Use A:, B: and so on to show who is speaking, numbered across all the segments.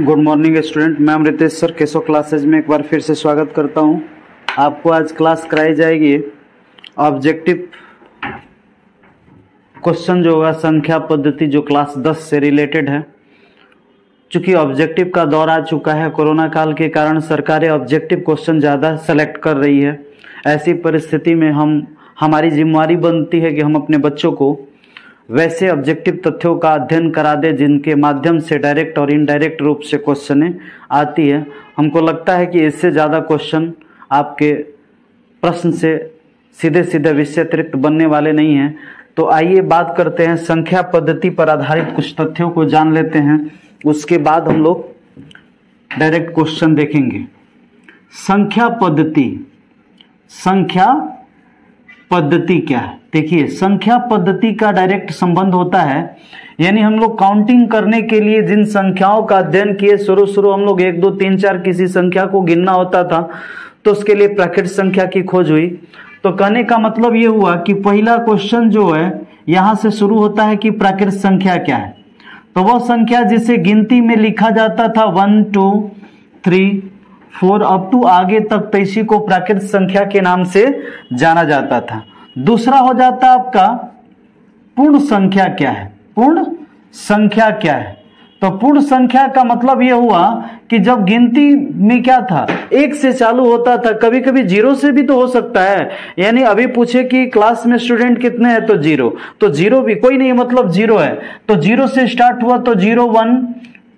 A: Good morning student, मैं Amritesh sir Keshav classes में एक बार फिर से स्वागत करता हूं। आपको आज क्लास कराई जाएगी ऑब्जेक्टिव क्वेश्चन जो होगा संख्या पद्धति, जो क्लास 10 से रिलेटेड है। चूंकि ऑब्जेक्टिव का दौर आ चुका है, कोरोना काल के कारण सरकारें ऑब्जेक्टिव क्वेश्चन ज़्यादा सेलेक्ट कर रही है। ऐसी परिस्थिति में हमारी जिम्मेवारी बनती है कि हम अपने बच्चों को वैसे ऑब्जेक्टिव तथ्यों का अध्ययन करा दे जिनके माध्यम से डायरेक्ट और इनडायरेक्ट रूप से क्वेश्चन आती है। हमको लगता है कि इससे ज़्यादा क्वेश्चन आपके प्रश्न से सीधे सीधे विषयातिरिक्त बनने वाले नहीं हैं। तो आइए बात करते हैं, संख्या पद्धति पर आधारित कुछ तथ्यों को जान लेते हैं, उसके बाद हम लोग डायरेक्ट क्वेश्चन देखेंगे। संख्या पद्धति क्या है? देखिए, संख्या पद्धति का डायरेक्ट संबंध होता है, यानी हम लोग काउंटिंग करने के लिए जिन संख्याओं का अध्ययन किए, शुरू हम लोग 1 2 3 4 किसी संख्या को गिनना होता था, तो उसके लिए प्राकृत संख्या की खोज हुई। तो कहने का मतलब ये हुआ कि पहला क्वेश्चन जो है यहां से शुरू होता है कि प्राकृत संख्या क्या है। तो वह संख्या जिसे गिनती में लिखा जाता था 1 2 3 4 अप टू आगे तक, तो इसी को प्राकृत संख्या के नाम से जाना जाता था। दूसरा हो जाता है आपका पूर्ण संख्या क्या है। पूर्ण संख्या क्या है? तो पूर्ण संख्या का मतलब यह हुआ कि जब गिनती में क्या था, 1 से चालू होता था, कभी कभी 0 से भी तो हो सकता है। यानी अभी पूछे कि क्लास में स्टूडेंट कितने हैं, तो 0, तो 0 भी कोई नहीं, मतलब 0 है। तो 0 से स्टार्ट हुआ तो 0 1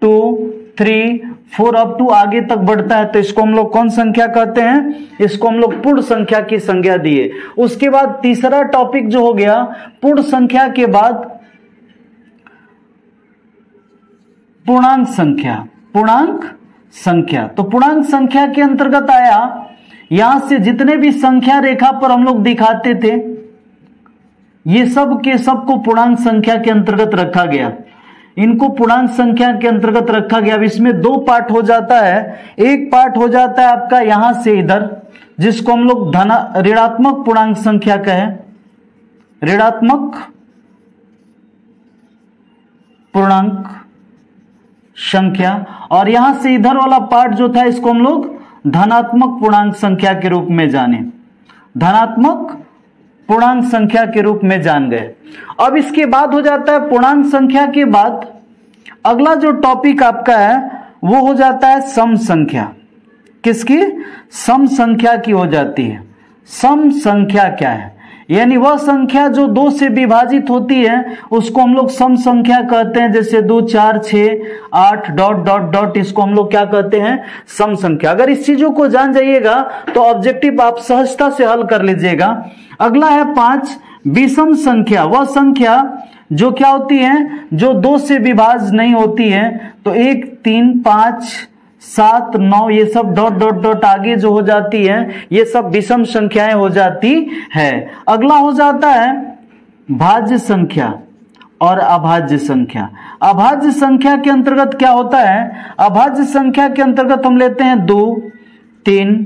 A: 2 3 4 अप टू आगे तक बढ़ता है, तो इसको हम लोग कौन संख्या कहते हैं? इसको हम लोग पूर्ण संख्या की संज्ञा दिए। उसके बाद तीसरा टॉपिक जो हो गया पूर्ण संख्या के बाद पूर्णांक संख्या। तो पूर्णांक संख्या के अंतर्गत आया, यहां से जितने भी संख्या रेखा पर हम लोग दिखाते थे, ये सब के सब को पूर्णांक संख्या के अंतर्गत रखा गया। इनको पूर्णांक संख्या के अंतर्गत रखा गया। अब इसमें 2 पार्ट हो जाता है। एक पार्ट हो जाता है आपका यहां से इधर, जिसको हम लोग ऋणात्मक पूर्णांक संख्या कहें, ऋणात्मक पूर्णांक संख्या। और यहां से इधर वाला पार्ट जो था, इसको हम लोग धनात्मक पूर्णांक संख्या के रूप में जाने, धनात्मक पूर्णांक संख्या के रूप में जान गए। अब इसके बाद हो जाता है पूर्णांक संख्या के बाद अगला जो टॉपिक आपका है वो हो जाता है सम संख्या। किसकी? सम संख्या की हो जाती है। सम संख्या क्या है? यानी वह संख्या जो 2 से विभाजित होती है उसको हम लोग सम संख्या कहते हैं। जैसे 2 4 6 8 डॉट डॉट डॉट, इसको हम लोग क्या कहते हैं? सम संख्या। अगर इस चीजों को जान जाइएगा तो ऑब्जेक्टिव आप सहजता से हल कर लीजिएगा। अगला है 5 विषम संख्या। वह संख्या जो क्या होती है, जो 2 से विभाज्य नहीं होती है। तो 1 3 5 7 9 ये सब डॉट डॉट डॉट आगे जो हो जाती है, ये सब विषम संख्याएं हो जाती है। अगला हो जाता है भाज्य संख्या और अभाज्य संख्या। अभाज्य संख्या के अंतर्गत क्या होता है? अभाज्य संख्या के अंतर्गत हम लेते हैं 2 3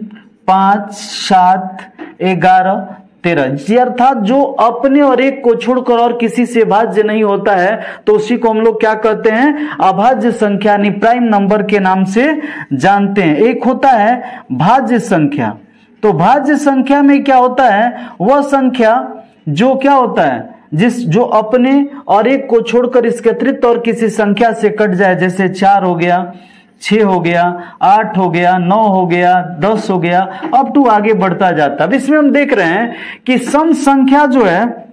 A: 5 7 11 13, अर्थात जो अपने और एक को छोड़कर और किसी से भाज्य नहीं होता है, तो उसी को हम लोग क्या कहते हैं? अभाज्य संख्या, यानी प्राइम नंबर के नाम से जानते हैं। एक होता है भाज्य संख्या। तो भाज्य संख्या में क्या होता है? वह संख्या जो क्या होता है, जो अपने और एक को छोड़कर इसके अतिरिक्त और किसी संख्या से कट जाए। जैसे 4 हो गया, 6 हो गया, 8 हो गया, 9 हो गया, 10 हो गया, अप टू आगे बढ़ता जाता। अब इसमें हम देख रहे हैं कि सम संख्या जो है,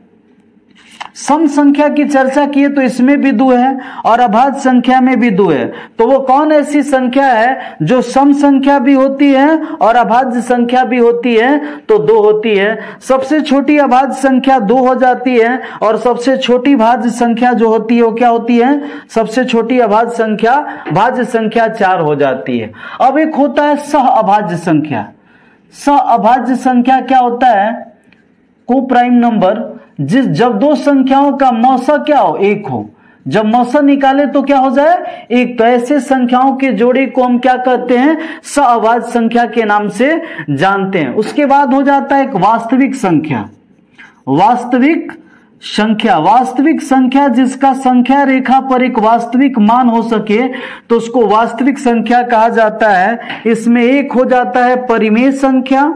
A: सम संख्या की चर्चा की तो इसमें भी 2 है और अभाज्य संख्या में भी 2 है। तो वो कौन ऐसी संख्या है जो सम संख्या भी होती है और अभाज्य संख्या भी होती है? तो 2 होती है। सबसे छोटी अभाज्य संख्या 2 हो जाती है और सबसे छोटी भाज्य संख्या जो होती है वो क्या होती है? सबसे छोटी अभाज्य संख्या भाज्य संख्या 4 हो जाती है। अब एक होता है सह अभाज्य संख्या। सह अभाज्य संख्या क्या होता है? को प्राइम नंबर, जब 2 संख्याओं का मौसा क्या हो? 1 हो। जब मौसा निकाले तो क्या हो जाए? 1। तो ऐसे संख्याओं के जोड़े को हम क्या कहते हैं? सहअभाज्य संख्या के नाम से जानते हैं। उसके बाद हो जाता है एक वास्तविक संख्या। वास्तविक संख्या, वास्तविक संख्या जिसका संख्या रेखा पर एक वास्तविक मान हो सके तो उसको वास्तविक संख्या कहा जाता है। इसमें एक हो जाता है परिमेय संख्या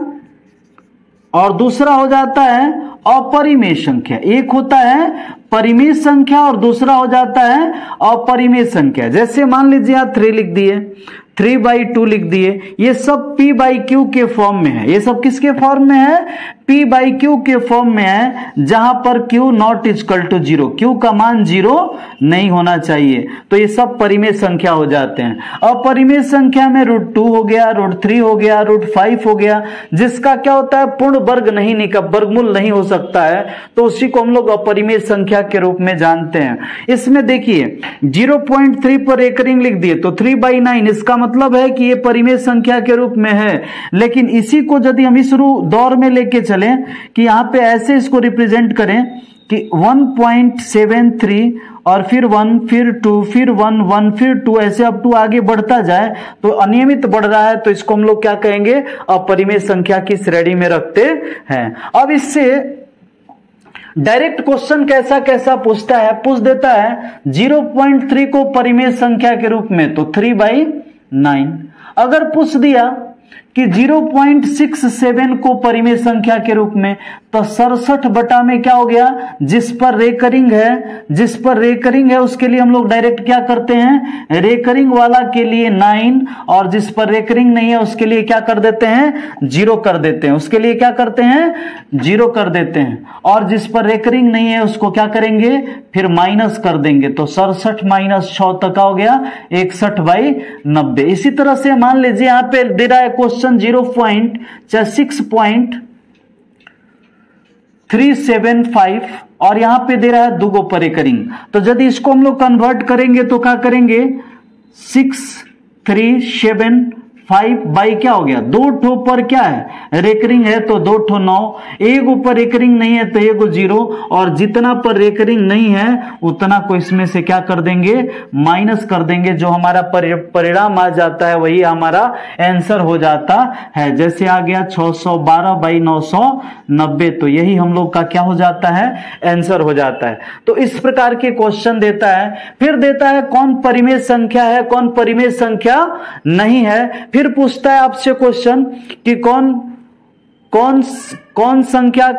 A: और दूसरा हो जाता है अपरिमेय संख्या। एक होता है परिमेय संख्या और दूसरा हो जाता है अपरिमेय संख्या। जैसे मान लीजिए आप 3 लिख दिए, 3/2 लिख दिए, ये सब p/q के फॉर्म में है। ये सब किसके फॉर्म में है? p/q के फॉर्म में है, जहां पर q not equal to 0, q का मान 0 नहीं होना चाहिए। तो ये सब परिमेय संख्या हो जाते हैं। अपरिमेय संख्या में √2 हो गया, √3 हो गया, √5 हो गया, जिसका क्या होता है पूर्ण वर्ग नहीं वर्गमूल नहीं हो सकता है, तो उसी को हम लोग अपरिमेय संख्या के रूप में जानते हैं। इसमें देखिए 0.3 पर रेकरिंग लिख दिए तो 3/9, इसका मतलब है कि ये परिमेय संख्या के रूप में है। लेकिन इसी को यदि हम इस दौर में लेके चलें कि यहां पे ऐसे इसको रिप्रेजेंट करें कि 1.73 और फिर 1 फिर 2 फिर 1 1 फिर 2 ऐसे अप टू आगे बढ़ता जाए तो अनियमित बढ़ रहा है, तो इसको हम लोग क्या कहेंगे? अपरिमेय संख्या की श्रेणी में रखते हैं। अब इससे डायरेक्ट क्वेश्चन कैसा कैसा पूछता है, पूछ देता है 0.3 को परिमेय संख्या के रूप में तो 3/9। अगर पूछ दिया कि 0.67 को परिमेय संख्या के रूप में तो 67 बटा में क्या हो गया? जिस पर रेकरिंग है उसके लिए हम लोग डायरेक्ट क्या करते हैं? रेकरिंग वाला के लिए 9 और जिस पर रेकरिंग नहीं है उसके लिए क्या कर देते हैं? 0 कर देते हैं। उसके लिए क्या करते हैं? 0 कर देते हैं। और जिस पर रेकरिंग नहीं है उसको क्या करेंगे? फिर माइनस कर देंगे। तो 67 - 6 तक हो गया 61/90। इसी तरह से मान लीजिए यहां पे दे रहा है क्वेश्चन 6.375 और यहां पे दे रहा है 2 पर रेकरिंग। तो यदि इसको हम लोग कन्वर्ट करेंगे तो क्या करेंगे? 6375 बाई क्या हो गया? 2 ठो पर क्या है? रेकरिंग है तो 2 ठो 9, एक ऊपर रेकरिंग नहीं है तो एक 0, और जितना पर रेकरिंग नहीं है उतना को इसमें से क्या कर देंगे? माइनस कर देंगे। जो हमारा परिणाम आ जाता है वही हमारा आंसर हो जाता है। जैसे आ गया 612/990, तो यही हम लोग का क्या हो जाता है? आंसर हो जाता है। तो इस प्रकार के क्वेश्चन देता है। फिर देता है कौन परिमेय संख्या है, कौन परिमेय संख्या नहीं है। फिर पूछता है आपसे क्वेश्चन कि कौन संख्या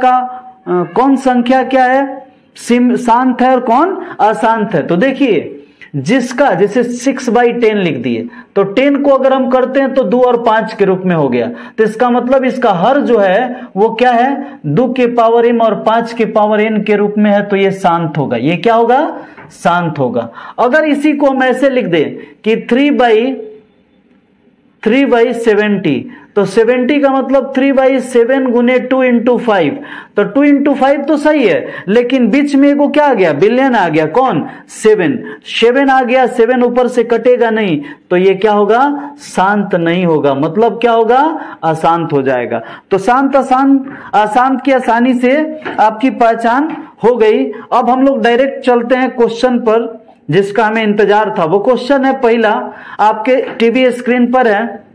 A: क्या है? शांत है और कौन अशांत है। तो देखिए जिसका जैसे 6/10 लिख दिए तो 10 को अगर हम करते हैं तो 2 और 5 के रूप में हो गया। तो इसका मतलब इसका हर जो है वो क्या है? 2 के पावर m और 5 के पावर n के रूप में है, तो ये शांत होगा। ये क्या होगा? शांत होगा। अगर इसी को हम ऐसे लिख दें कि 3/70, तो 70 का मतलब 3/7 गुने 2 × 5, तो 2 × 5 तो सही है, लेकिन बीच में एगो क्या आ गया? बिलियन आ गया। कौन? 7 आ गया। 7 ऊपर से कटेगा नहीं, तो ये क्या होगा? शांत नहीं होगा। मतलब क्या होगा? अशांत हो जाएगा। तो शांत अशांत की आसानी से आपकी पहचान हो गई। अब हम लोग डायरेक्ट चलते हैं क्वेश्चन पर जिसका हमें इंतजार था। वो क्वेश्चन है पहला, आपके टीवी स्क्रीन पर है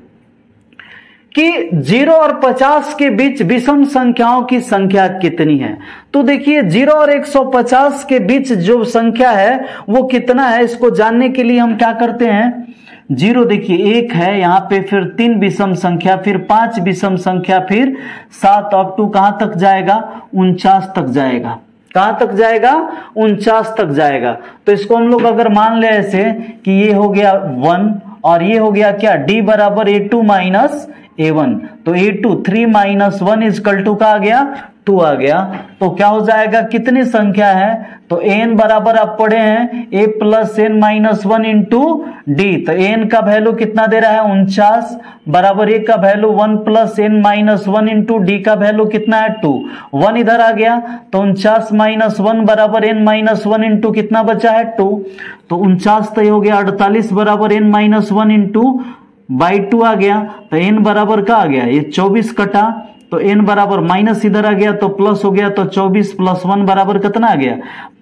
A: कि 0 और 50 के बीच विषम संख्याओं की संख्या कितनी है। तो देखिए 0 और 150 के बीच जो संख्या है वो कितना है, इसको जानने के लिए हम क्या करते हैं? 0 देखिए 1 है यहाँ पे, फिर 3 विषम संख्या, फिर 5 विषम संख्या, फिर 7 अप टू कहां तक जाएगा? 49 तक जाएगा। कहां तक जाएगा? 49 तक जाएगा। तो इसको हम लोग अगर मान ले ऐसे कि ये हो गया 1 और ये हो गया क्या? D बराबर A2 माइनस A1, तो A2 3 - 1 इक्वल टू का आ गया? 2 आ गया। तो क्या हो जाएगा? कितनी संख्या है? तो n बराबर आप पढ़े हैं a + n - 1 इंटू डी। तो n का वैल्यू कितना दे रहा है? 49 बराबर a का वैल्यू 1 + n - 1 इंटू डी का वैल्यू कितना है? 2। 1 इधर आ गया तो 49 - 1 बराबर n - 1 इंटू कितना बचा है? 2। तो 49 तो ये हो गया 48 बराबर n - 1 इंटू बाई 2 आ गया। तो n बराबर का आ गया? ये 24 कटा तो n बराबर माइनस इधर आ गया तो प्लस हो गया। तो 24 + 1 बराबर कितना आ गया?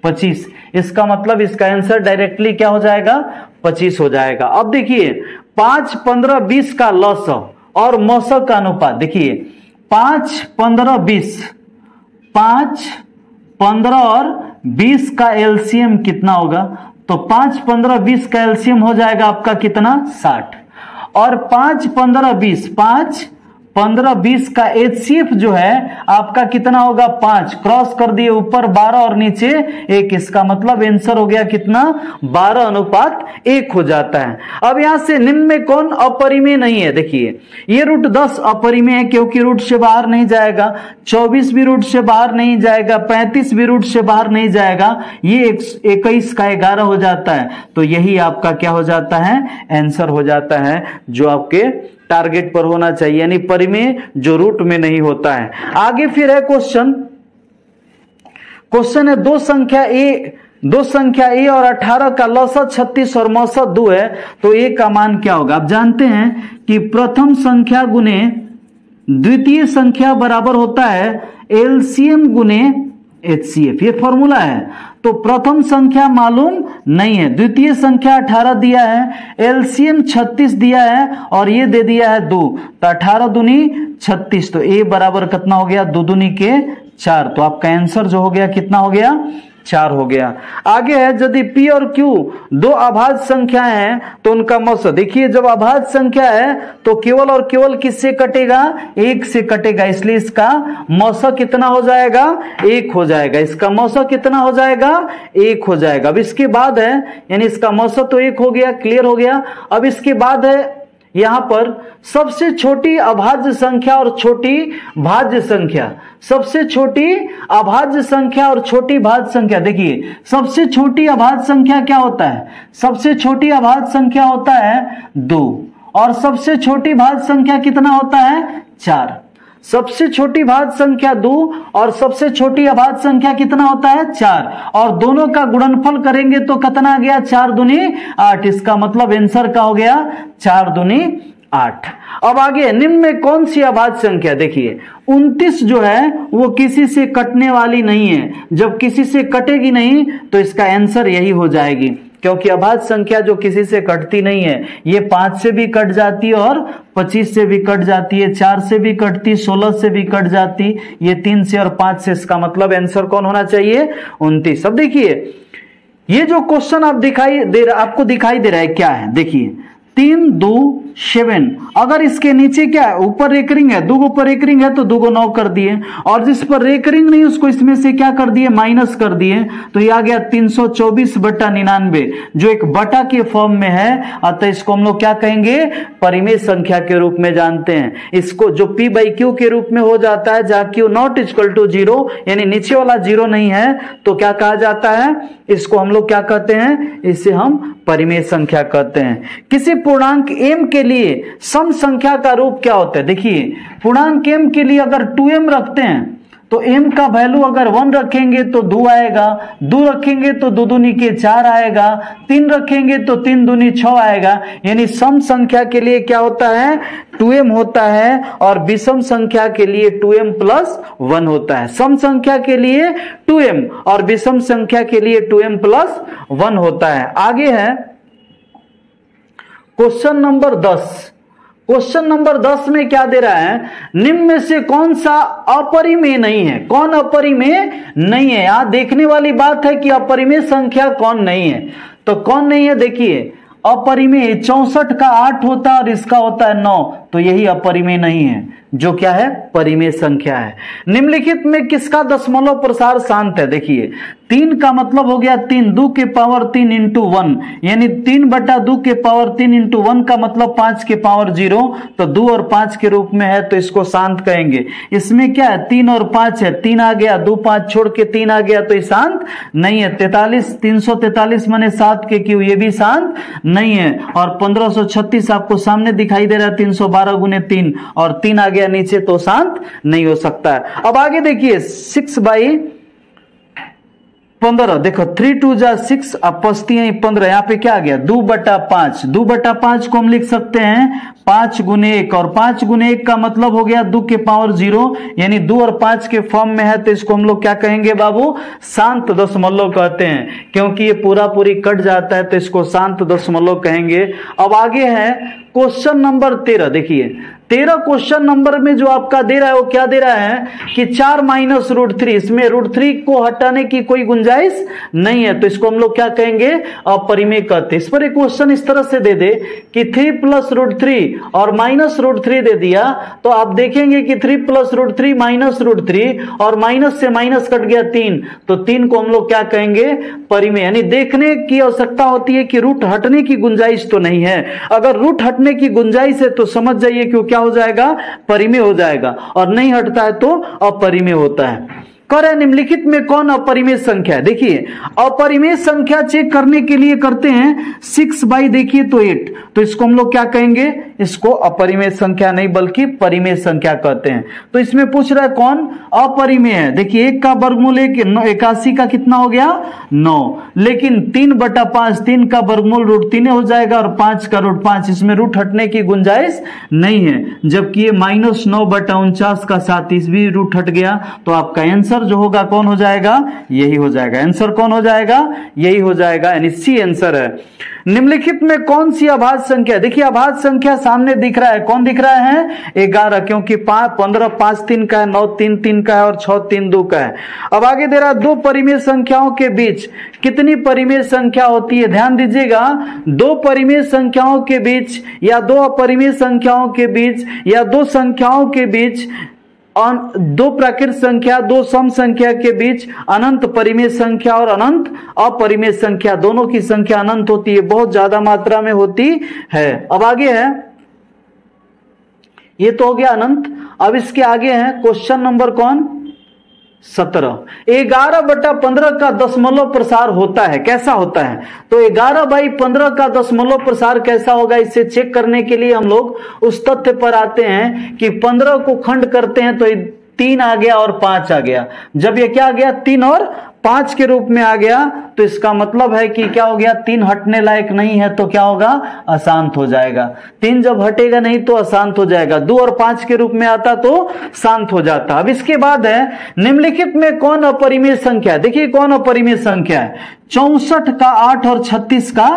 A: 25। इसका मतलब इसका आंसर डायरेक्टली क्या हो जाएगा? 25 हो जाएगा। अब देखिए 5, 15, 20 का लॉस और मौसम का अनुपात। देखिए 5, 15, 20, 5, 15 और 20 का एलसीएम कितना होगा? तो 5, 15, 20 का एलसीएम हो जाएगा आपका कितना? 60। और 5, 15, 20, 5, 15, 20 का एचसीएफ जो है आपका कितना होगा? 5। क्रॉस कर दिए, ऊपर 12 और नीचे 1। इसका मतलब आंसर हो गया कितना? 12:1 हो जाता है। अब यहां से निम्न में कौन अपरिमेय नहीं है? देखिए ये रूट 10 अपरिमेय है क्योंकि रूट से बाहर नहीं जाएगा, 24 भी रूट से बाहर नहीं जाएगा, 35 भी रूट से बाहर नहीं जाएगा, ये 21 का 11 हो जाता है। तो यही आपका क्या हो जाता है? आंसर हो जाता है जो आपके टारगेट पर होना चाहिए, यानी परिमेय जो रूट में नहीं होता है। आगे फिर है क्वेश्चन है दो संख्या ए और 18 का लसा 36 और मौसा 2 है, तो ए का मान क्या होगा? आप जानते हैं कि प्रथम संख्या गुने द्वितीय संख्या बराबर होता है एलसीएम गुने एचसीएफ, ये फॉर्मूला है। तो प्रथम संख्या मालूम नहीं है, द्वितीय संख्या 18 दिया है, एलसीएम 36 दिया है और ये दे दिया है 2, तो 18 दूनी 36, तो ए बराबर कितना हो गया? 2 दूनी के 4। तो आपका आंसर जो हो गया कितना हो गया? 4 हो गया। आगे है यदि P और Q दो अभाज्य संख्याएं हैं तो उनका मौसा। देखिए जब अभाज्य संख्या है तो केवल और केवल किससे कटेगा? 1 से कटेगा, इसलिए इसका मौसा कितना हो जाएगा? 1 हो जाएगा। इसका मौसा कितना हो जाएगा? 1 हो जाएगा। अब इसके बाद है, यानी इसका मौसा तो 1 हो गया, क्लियर हो गया। अब इसके बाद है यहां पर सबसे छोटी अभाज्य संख्या और छोटी भाज्य संख्या। सबसे छोटी अभाज्य संख्या और छोटी भाज्य संख्या। देखिए सबसे छोटी अभाज्य संख्या क्या होता है? सबसे छोटी अभाज्य संख्या होता है 2 और सबसे छोटी भाज्य संख्या कितना होता है? 4। सबसे छोटी भाज्य संख्या 2 और सबसे छोटी अभाज्य संख्या कितना होता है? 4, और दोनों का गुणनफल करेंगे तो कितना आ गया? 4 दूनी 8। इसका मतलब आंसर का हो गया 4 दूनी 8। अब आगे निम्न में कौन सी अभाज्य संख्या? देखिए 29 जो है वो किसी से कटने वाली नहीं है। जब किसी से कटेगी नहीं तो इसका आंसर यही हो जाएगी, क्योंकि अभाज्य संख्या जो किसी से कटती नहीं है, ये 5 से भी कट जाती है और 25 से भी कट जाती है, 4 से भी कटती, 16 से भी कट जाती, ये 3 से और 5 से। इसका मतलब आंसर कौन होना चाहिए? 29। अब देखिए ये जो क्वेश्चन आपको दिखाई दे रहा है क्या है? देखिए 3, 2, 7। अगर इसके नीचे क्या है? ऊपर रेकरिंग है, 2 ऊपर रेकरिंग है तो 2 को 9 कर दिए, और जिस पर रेकरिंग नहीं उसको इसमें से क्या कर दिए? माइनस कर दिए, तो ये आ गया 324/99, जो एक बटा के फॉर्म में है। अतः इसको हम लोग क्या कहेंगे? परिमेय संख्या के रूप में जानते हैं। इसको जो P/Q के रूप में हो जाता है, जहां Q नॉट इक्वल टू 0, यानी नीचे वाला 0 नहीं है, तो क्या कहा जाता है? इसको हम लोग क्या कहते हैं? इसे हम परिमेय संख्या कहते हैं। किसी पूर्णांक m के लिए सम संख्या का रूप क्या होता है? देखिए पूर्णांक m के लिए अगर 2m रखते हैं तो m का वैल्यू अगर 1 रखेंगे तो 2 आएगा, 2 रखेंगे तो 2 दूनी के 4 आएगा, 3 रखेंगे तो 3 दूनी 6 आएगा। यानी सम संख्या के लिए क्या होता है? 2m होता है, और विषम संख्या के लिए 2m + 1 होता है। सम संख्या के लिए 2m और विषम संख्या के लिए 2m + 1 होता है। आगे है क्वेश्चन नंबर 10। क्वेश्चन नंबर 10 में क्या दे रहा है? निम्न में से कौन सा अपरिमेय नहीं है? कौन अपरिमेय नहीं है? यहां देखने वाली बात है कि अपरिमेय संख्या कौन नहीं है। तो कौन नहीं है? देखिए अपरिमेय 64 का 8 होता है और इसका होता है 9, तो यही अपरिमेय नहीं है, जो क्या है? परिमेय संख्या है। निम्नलिखित में किसका दशमलव प्रसार शांत है? देखिए 3 का मतलब हो गया 3, 2 के पावर 3 × 1, यानी 3/2 के पावर 3 × 1 का मतलब 5 के पावर 0, तो 2 और 5 के रूप में है, तो इसको शांत कहेंगे। इसमें क्या है? 3 और 5 है, 3 आ गया, 2 5 छोड़ के 3 आ गया, तो ये शांत नहीं है। 343 माने 7 के क्यू, ये भी शांत नहीं है। और 1536 आपको सामने दिखाई दे रहा है, 312 × 3, और 3 आ गया नीचे, तो शांत नहीं हो सकता है। अब आगे देखिए 6/15, देखो 3 2 जा 6, अब पस्ती है 15, यहाँ पे क्या आ गया? 2/5। 2/5 को हम लिख सकते हैं 5 × 1, और 5 × 1 का मतलब हो गया 2 के पावर 0, यानी 2 और 5 के फॉर्म में है, तो इसको हम लोग क्या कहेंगे बाबू? शांत दशमलव कहते हैं, क्योंकि ये पूरा पूरी कट जाता है, तो इसको शांत दशमलव कहेंगे। अब आगे है क्वेश्चन नंबर 13। देखिए 13 क्वेश्चन नंबर में जो आपका दे रहा है वो क्या दे रहा है कि 4 माइनस रूट 3, इसमें रूट 3 को हटाने की कोई गुंजाइश नहीं है, तो इसको हम लोग क्या कहेंगे, अपरिमेय कहते हैं। इस पर एक क्वेश्चन इस तरह से दे दे कि 3 प्लस रूट 3 और माइनस रूट 3 दे दिया, तो आप देखेंगे कि 3 प्लस रूट 3 माइनस रूट 3 और माइनस से माइनस कट गया 3, तो 3 को हम लोग क्या कहेंगे, परिमेय। यानी देखने की आवश्यकता होती है कि रूट हटने की गुंजाइश तो नहीं है, अगर रूट हटने की गुंजाइश है तो समझ जाइए कि वो क्या हो जाएगा, परिमेय हो जाएगा, और नहीं हटता है तो अपरिमेय होता है। करें निम्नलिखित में कौन अपरिमेय संख्या है। देखिए अपरिमेय संख्या चेक करने के लिए करते हैं 6 बाई देखिए तो 8, तो इसको हम लोग क्या कहेंगे, इसको अपरिमेय संख्या नहीं बल्कि परिमेय संख्या कहते हैं। तो इसमें पूछ रहा है कौन अपरिमेय है। देखिए 1 का वर्गमूल 81 का कितना हो गया 9, लेकिन 3/5 3 का वर्गमूल रूट 3 हो जाएगा और 5 का रूट 5, इसमें रूट हटने की गुंजाइश नहीं है, जबकि ये -9/49 का 7 इस भी रूट हट गया, तो आपका आंसर जो होगा कौन हो जाएगा, यही हो जाएगा। आंसर कौन हो जाएगा, यही हो जाएगा, यानी सी आंसर है। निम्नलिखित में कौन सी अभाज्य संख्या, देखिए अभाज्य संख्या सामने दिख रहा है, कौन दिख रहा है 11, क्योंकि 15 5 3 का है, 9 3 3 का है और 6 3 2 का है। अब आगे दे रहा है दो परिमेय संख्याओं के बीच कितनी परिमेय संख्या होती है। ध्यान दीजिएगा, दो परिमेय संख्याओं के बीच या दो अपरिमेय संख्याओं के बीच या दो संख्याओं के बीच, दो प्राकृत संख्या दो सम संख्या के बीच अनंत परिमेय संख्या और अनंत अपरिमेय संख्या, दोनों की संख्या अनंत होती है, बहुत ज्यादा मात्रा में होती है। अब आगे है, ये तो हो गया अनंत। अब इसके आगे है क्वेश्चन नंबर कौन 17, 11/15 का दशमलव प्रसार होता है, कैसा होता है। तो 11/15 का दशमलव प्रसार कैसा होगा, इसे चेक करने के लिए हम लोग उस तथ्य पर आते हैं कि 15 को खंड करते हैं तो 3 आ गया और 5 आ गया। जब ये क्या आ गया 3 और 5 के रूप में आ गया, तो इसका मतलब है कि क्या हो गया, 3 हटने लायक नहीं है, तो क्या होगा, अशांत हो जाएगा। 3 जब हटेगा नहीं तो अशांत हो जाएगा, 2 और 5 के रूप में आता तो शांत हो जाता। अब इसके बाद है निम्नलिखित में कौन अपरिमेय संख्या है। देखिए कौन अपरिमेय संख्या है, 64 का 8 और 36 का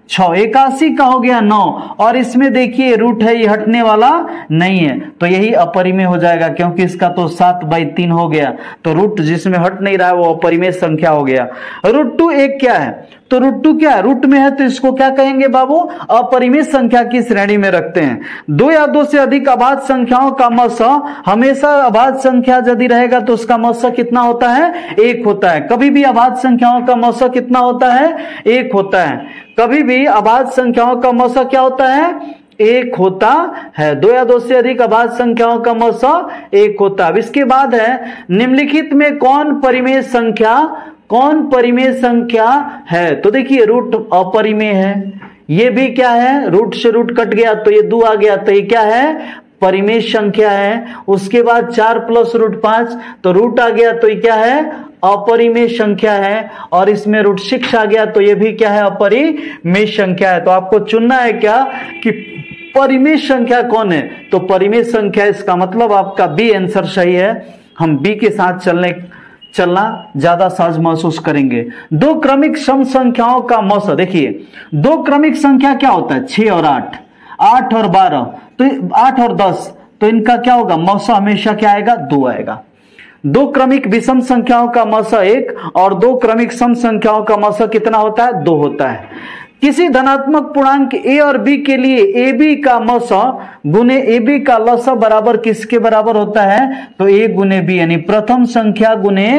A: 6, 81 का हो गया 9, और इसमें देखिए रूट है, ये हटने वाला नहीं है, तो यही अपरिमेय हो जाएगा, क्योंकि इसका तो 7/3 हो गया, तो रूट जिसमें हट नहीं रहा है वो अपरिमेय संख्या हो गया। √2 एक क्या है, तो √2 क्या है, रूट में है तो इसको क्या कहेंगे बाबू, अपरिमेय संख्या की श्रेणी में रखते हैं। 2 या 2 से अधिक अभाज्य संख्याओं का मस हमेशा अभाज्य संख्या यदि रहेगा तो उसका मस कितना होता है, 1 होता है। कभी भी अभाज्य संख्याओं का मस कितना होता है, 1 होता है। कभी भी अभाज्य संख्याओं का मस क्या होता है, 1 होता है। 2 या 2 से अधिक अभाज्य संख्याओं का मस 1 होता है। अब इसके बाद है निम्नलिखित में कौन परिमेय संख्या, कौन परिमेय संख्या है। तो देखिए रूट अपरिमेय है, ये भी क्या है, रूट से रूट कट गया तो ये 2 आ गया, तो ये क्या है, परिमेय संख्या है। उसके बाद 4 प्लस √5, तो रूट आ गया तो ये क्या है, अपरिमेय संख्या है। और इसमें √6 आ गया तो ये भी क्या है, अपरिमेय संख्या है। तो आपको चुनना है क्या कि परिमेय संख्या कौन है, तो परिमेय संख्या, इसका मतलब आपका बी आंसर सही है। हम बी के साथ चलना ज्यादा सहज महसूस करेंगे। दो क्रमिक सम संख्याओं का मस, देखिए दो क्रमिक संख्या क्या होता है, 6 और 8, 8 और 12, तो 8 और 10, तो इनका क्या होगा, मस हमेशा क्या आएगा, 2 आएगा। दो क्रमिक विषम संख्याओं का मस 1 और दो क्रमिक सम संख्याओं का मस कितना होता है, 2 होता है। किसी धनात्मक पूर्णांक a और b के लिए ab का मस गुने ab का लस बराबर किसके बराबर होता है, तो a गुने b, यानी प्रथम संख्या गुने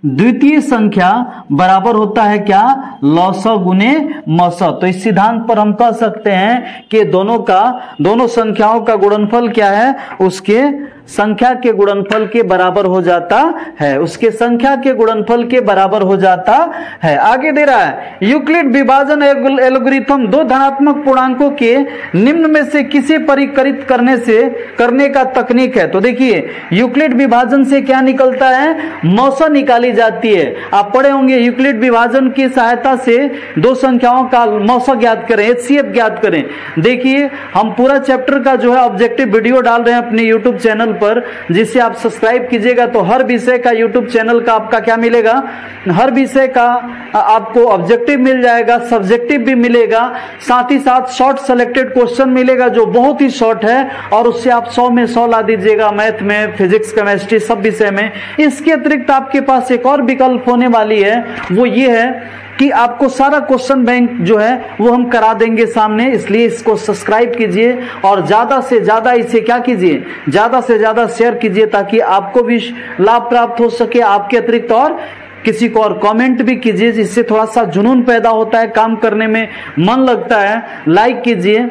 A: द्वितीय संख्या बराबर होता है क्या, लस गुने मस। तो इस सिद्धांत पर हम कह सकते हैं कि दोनों संख्याओं का गुणनफल क्या है, उसके संख्या के गुणनफल के बराबर हो जाता है, उसके संख्या के गुणनफल के बराबर हो जाता है। आगे दे रहा है यूक्लिड विभाजन एल्गोरिथम दो धनात्मक पूर्णांकों के निम्न में से किसे परिकलित करने का तकनीक है। तो देखिए यूक्लिड विभाजन से क्या निकलता है, मस निकाली जाती है। आप पढ़े होंगे यूक्लिड विभाजन की सहायता से दो संख्याओं का मस ज्ञात करें, HCF ज्ञात करें। देखिए हम पूरा चैप्टर का जो है ऑब्जेक्टिव वीडियो डाल रहे हैं अपने यूट्यूब चैनल पर, जिसे आप सब्सक्राइब कीजिएगा तो हर विषय का यूट्यूब चैनल का आपका क्या मिलेगा, हर विषय का आपको ऑब्जेक्टिव मिल जाएगा, सब्जेक्टिव भी मिलेगा, साथ ही साथ शॉर्ट सेलेक्टेड क्वेश्चन मिलेगा जो बहुत ही शॉर्ट है और उससे आप 100 में 100 ला दीजिएगा, मैथ में, फिजिक्स, केमिस्ट्री सब विषय में। इसके अतिरिक्त आपके पास एक और विकल्प होने वाली है, वो ये है कि आपको सारा क्वेश्चन बैंक जो है वो हम करा देंगे सामने, इसलिए इसको सब्सक्राइब कीजिए और ज्यादा से ज्यादा इसे क्या कीजिए, ज्यादा से ज्यादा शेयर कीजिए ताकि आपको भी लाभ प्राप्त हो सके, आपके अतिरिक्त और किसी को और कमेंट भी कीजिए, जिससे थोड़ा सा जुनून पैदा होता है, काम करने में मन लगता है। लाइक कीजिए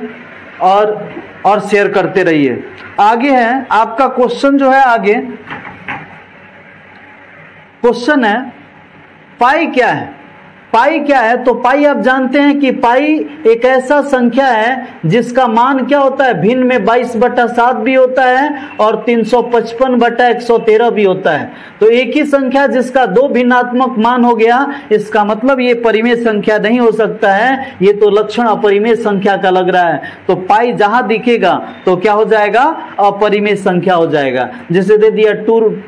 A: और शेयर करते रहिए। आगे है आपका क्वेश्चन जो है, आगे क्वेश्चन है पाई क्या है। पाई क्या है, तो पाई आप जानते हैं कि पाई एक ऐसा संख्या है जिसका मान क्या होता है, भिन्न में 22/7 भी होता है और 355/113 भी होता है। तो एक ही संख्या जिसका दो भिन्नात्मक मान हो गया, इसका मतलब ये परिमेय संख्या नहीं हो सकता है, ये तो लक्षण अपरिमेय संख्या का लग रहा है। तो पाई जहां दिखेगा तो क्या हो जाएगा, अपरिमेय संख्या हो जाएगा। जैसे दे दिया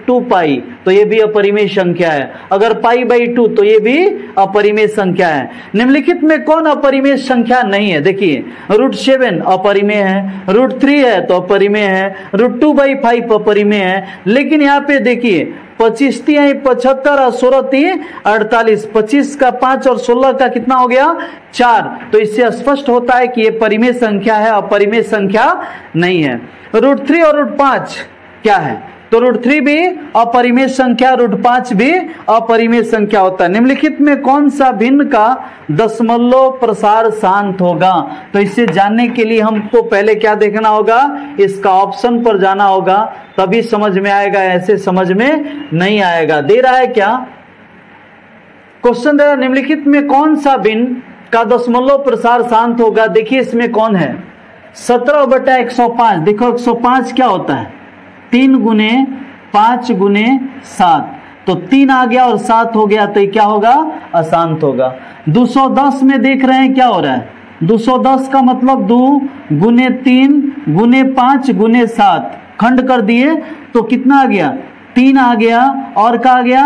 A: 2 पाई, तो ये भी अपरिमेय संख्या है। अगर π/2 तो ये भी अपरिमेय संख्या है। निम्नलिखित में कौन अपरिमेय संख्या नहीं है, देखिए √7 अपरिमेय है, √3 है तो अपरिमेय है, √2/5 अपरिमेय है। लेकिन यहाँ पे देखिए 25 × 75 और 16 × 48, 25 का 5 और 16 का कितना हो गया 4। तो इससे स्पष्ट होता है कि ये परिमेय संख्या है, अपरिमेय संख्या नहीं है। √3 और √5 क्या है, तो √3 भी अपरिमेय संख्या, √5 भी अपरिमेय संख्या होता है। निम्नलिखित में कौन सा भिन्न का दशमलव प्रसार शांत होगा, तो इसे जानने के लिए हमको पहले क्या देखना होगा, इसका ऑप्शन पर जाना होगा, तभी समझ में आएगा, ऐसे समझ में नहीं आएगा। दे रहा है क्या क्वेश्चन, दे रहा है निम्नलिखित में कौन सा भिन्न का दशमलव प्रसार शांत होगा। देखिए इसमें कौन है, 17/105। देखो 105 क्या होता है, 3 × 5 × 7, तो 3 आ गया और 7 हो गया, तो क्या होगा, अशांत होगा। 210 में देख रहे हैं क्या हो रहा है, 210 का मतलब 2 × 3 × 5 × 7 खंड कर दिए तो कितना आ गया, 3 आ गया और क्या आ गया,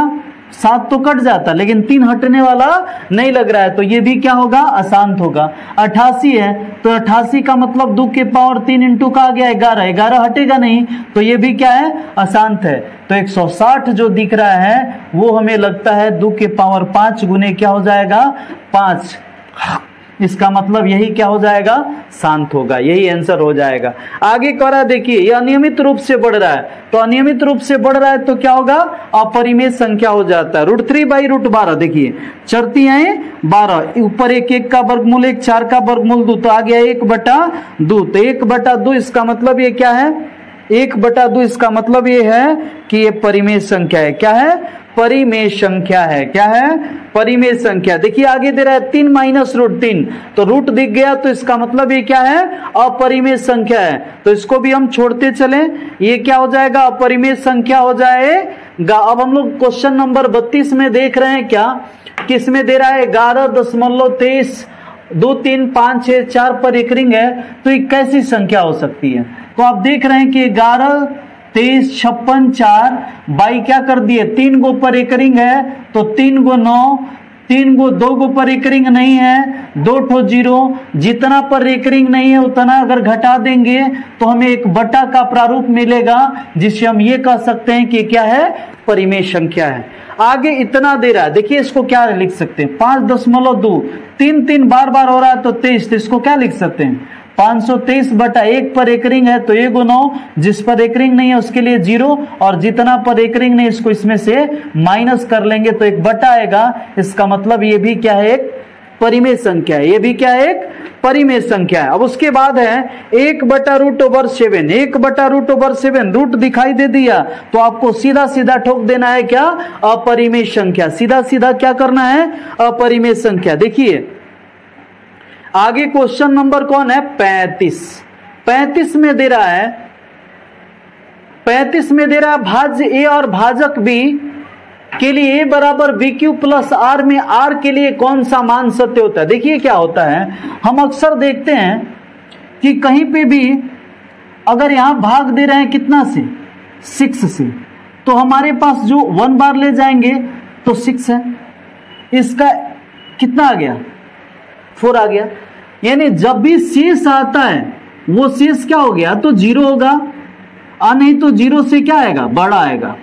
A: 7 तो कट जाता, लेकिन 3 हटने वाला नहीं लग रहा है, तो ये भी क्या होगा, अशांत होगा। 88 है तो 88 का मतलब 2 के पावर 3 इंटू का आ गया 11, 11 हटेगा नहीं, तो ये भी क्या है, अशांत है। तो 160 जो दिख रहा है वो हमें लगता है 2 के पावर 5 गुने क्या हो जाएगा, 5। इसका मतलब यही क्या हो जाएगा, शांत होगा, यही आंसर हो जाएगा। आगे कह रहा है देखिए ये अनियमित रूप से बढ़ रहा है, तो अनियमित रूप से बढ़ रहा है तो क्या होगा, अपरिमेय संख्या हो जाता है। √3/√12 देखिए चरती है 12, ऊपर 1 का वर्गमूल 1, 4 का वर्गमूल 2, तो आ गया 1/2। तो 1/2 इसका मतलब ये क्या है, 1/2 इसका मतलब ये है कि ये परिमेय संख्या है। क्या है, परिमेय संख्या है। क्या है, परिमेय संख्या। देखिए आगे दे रहा है 3 - √3, तो रूट दिख गया तो इसका मतलब ये क्या है, अपरिमेय संख्या है, तो इसको भी हम छोड़ते चले, ये क्या हो जाएगा, अपरिमेय संख्या हो जाएगा। अब हम लोग क्वेश्चन नंबर 32 में देख रहे हैं क्या, किसमें दे रहा है 11.23, 2, 3, 5, 6, 4 पर एक रिंग है, तो ये कैसी संख्या हो सकती है। तो आप देख रहे हैं कि 11, 23, 56, 4 बाई क्या कर दिए, 3 गो पर एक रिंग है, तो 3 × 9, 3 गो 2 गो पर एक रिंग नहीं है, 2 ठो 0, जितना पर एक रिंग नहीं है उतना अगर घटा देंगे तो हमें एक बटा का प्रारूप मिलेगा, जिससे हम ये कह सकते हैं कि क्या है, परिमेय संख्या है। आगे इतना दे रहा है, देखिए इसको क्या लिख सकते हैं, 5.2, 3 बार बार हो रहा है तो 23, तो इसको क्या लिख सकते हैं, 523/1 पर एक रिंग है तो 1 × 9, जिस पर एक रिंग नहीं है उसके लिए 0, और जितना पर एक रिंग नहीं इसको इसमें से माइनस कर लेंगे तो एक बटा आएगा। इसका मतलब ये भी क्या है, एक परिमेय संख्या है, ये भी क्या है, एक परिमेय संख्या है। अब उसके बाद है 1/√7, 1/√7, रूट दिखाई दे दिया तो आपको सीधा सीधा ठोक देना है क्या, अपरिमेय संख्या, सीधा सीधा क्या करना है, अपरिमेय संख्या। देखिए आगे क्वेश्चन नंबर कौन है, 35 में दे रहा है, 35 में दे रहा है भाज्य ए और भाजक बी के लिए a बराबर BQ + R में R के लिए कौन सा मान सत्य होता है। देखिए क्या होता है, हम अक्सर देखते हैं कि कहीं पे भी अगर यहां भाग दे रहे हैं कितना से, 6 से, तो हमारे पास जो 1 बार ले जाएंगे तो 6 है, इसका कितना आ गया 4 आ गया। यानी जब भी शेष आता है वो शेष क्या हो गया तो 0 होगा, और नहीं तो 0 से क्या आएगा बड़ा आएगा।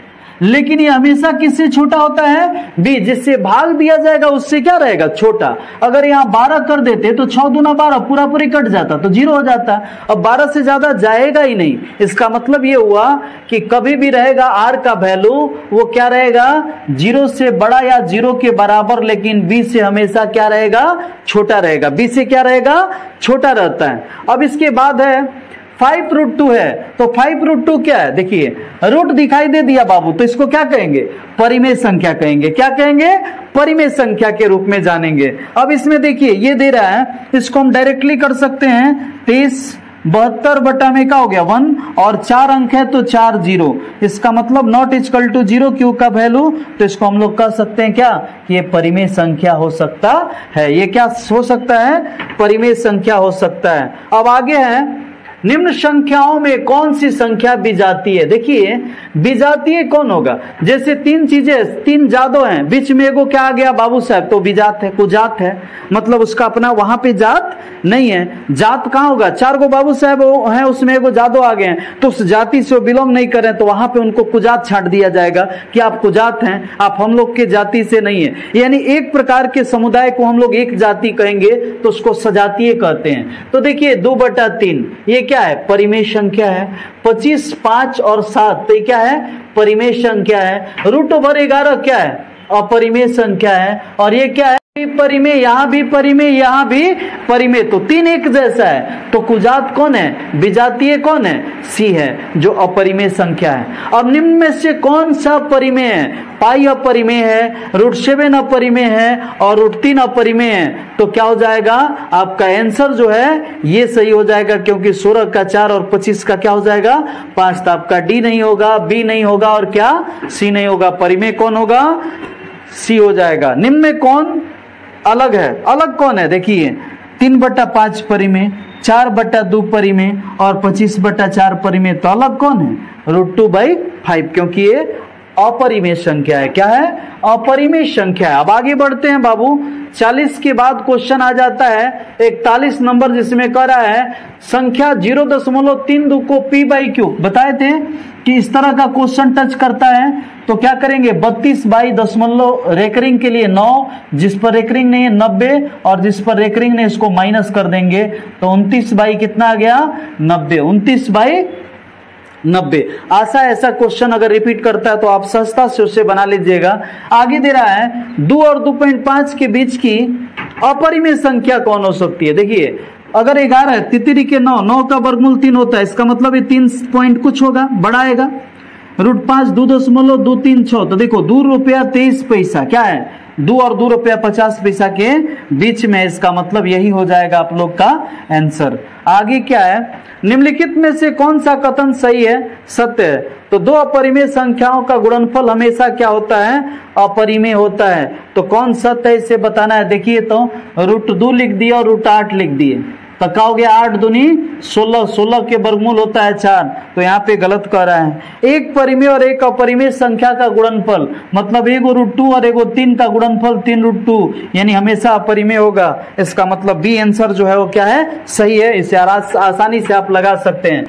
A: लेकिन ये हमेशा किससे छोटा होता है, b, जिससे भाग दिया जाएगा उससे क्या रहेगा छोटा। अगर यहाँ 12 कर देते तो 6 दूना 12 पूरा पूरी कट जाता तो 0 हो जाता। अब 12 से ज्यादा जाएगा ही नहीं, इसका मतलब ये हुआ कि कभी भी रहेगा r का वैल्यू वो क्या रहेगा 0 से बड़ा या 0 के बराबर, लेकिन b से हमेशा क्या रहेगा छोटा रहेगा, b से क्या रहेगा छोटा रहता है। अब इसके बाद है 5√2 है, तो 5√2 क्या है, देखिए रूट दिखाई दे दिया बाबू, तो इसको क्या कहेंगे परिमेय संख्या कहेंगे। क्या कहेंगे परिमेय संख्या के रूप में जानेंगे। अब इसमें देखिए ये दे रहा है, इसको हम डायरेक्टली कर सकते हैं 23 72 बटा में क्या हो गया 1, और 4 अंक है तो 4 0, इसका मतलब नॉट इक्वल टू 0 क्यू का वैल्यू, तो इसको हम लोग कह सकते हैं क्या कि ये परिमेय संख्या हो सकता है। ये क्या हो सकता है परिमेय संख्या हो सकता है। अब आगे है निम्न संख्याओं में कौन सी संख्या विजातीय है। देखिए विजातीय कौन होगा, जैसे 3 चीजें 3 जादो हैं, बीच में एगो क्या आ गया बाबू साहब तो विजात है, कुजात है, मतलब उसका अपना वहां पे जात नहीं है। जात कहाँ होगा 4 गो बाबू साहब हैं, उसमें एगो जादो आ गए हैं, तो उस जाति से वो बिलोंग नहीं करें तो वहां पे उनको कुजात छाट दिया जाएगा कि आप कुजात हैं, आप हम लोग के जाति से नहीं है। यानी एक प्रकार के समुदाय को हम लोग एक जाति कहेंगे तो उसको सजातीय कहते हैं। तो देखिए 2/3 ये क्या है परिमेय संख्या है, 25 5 और 7 तो क्या है परिमेय संख्या है। √11 क्या है अपरिमेय संख्या है, और ये क्या है परिमेय, यहां भी परिमेय यहाँ भी परिमेय, तो 3 एक जैसा है। तो कुजात कौन है विजातीय कौन है सी है जो अपरिमेय संख्या है। अब निम्न में से कौन सा परिमेय है, पाई अपरिमेय है, √7 अपरिमेय है और √3 अपरिमेय है। तो क्या हो जाएगा आपका आंसर जो है ये सही हो जाएगा, क्योंकि 16 का 4 और 25 का क्या हो जाएगा 5, तो आपका डी नहीं होगा, बी नहीं होगा और क्या सी नहीं होगा। परिमेय कौन होगा सी हो जाएगा। निम्न में कौन अलग है, अलग कौन है देखिए 3/5 परिमेय, 4/2 परिमेय और 25/4 परिमेय, तो अलग कौन है √2/5, क्योंकि ये अपरिमेय संख्या है। क्या है अपरिमेय संख्या है। अब आगे बढ़ते हैं बाबू, 40 के बाद क्वेश्चन आ जाता है 41 नंबर, जिसमें कह रहा है संख्या 0.32 को p/q बताए थे कि इस तरह का क्वेश्चन टच करता है तो क्या करेंगे 32/दशमलव रेकरिंग के लिए 9, जिस पर रेकरिंग नहीं है 90, और जिस पर रेकरिंग नहीं इसको माइनस कर देंगे तो 29 कितना आ गया 90, 29/90। आशा ऐसा क्वेश्चन अगर रिपीट करता है तो आप सहजता से उसे बना लीजिएगा। आगे दे रहा है 2 और 2.5 के बीच की अपरिमेय संख्या कौन हो सकती है। देखिए अगर 11 है, तितरी के 9, 9 का वर्गमूल 3 होता है, इसका मतलब ये 3 पॉइंट कुछ होगा बड़ा आएगा। √5 2.236, तो देखो 2 रुपया 23 पैसा क्या है 2 और 2 रुपया 50 पैसा के बीच में, इसका मतलब यही हो जाएगा आप लोग का आंसर। आगे क्या है निम्नलिखित में से कौन सा कथन सही है सत्य है। तो 2 अपरिमेय संख्याओं का गुणनफल हमेशा क्या होता है अपरिमेय होता है, तो कौन सत्य है इसे बताना है। देखिए तो √2 लिख दिए और √8 लिख दिए, तो क्या हो गया 8 दूनी 16, 16 के वर्गमूल होता है 4, तो यहाँ पे गलत कर रहा है। एक परिमेय और एक अपरिमेय संख्या का गुणनफल मतलब एगो √2 और एगो 3 का गुणनफल 3√2, यानी हमेशा अपरिमेय होगा। इसका मतलब बी आंसर जो है वो क्या है सही है। इसे आसानी से आप लगा सकते हैं।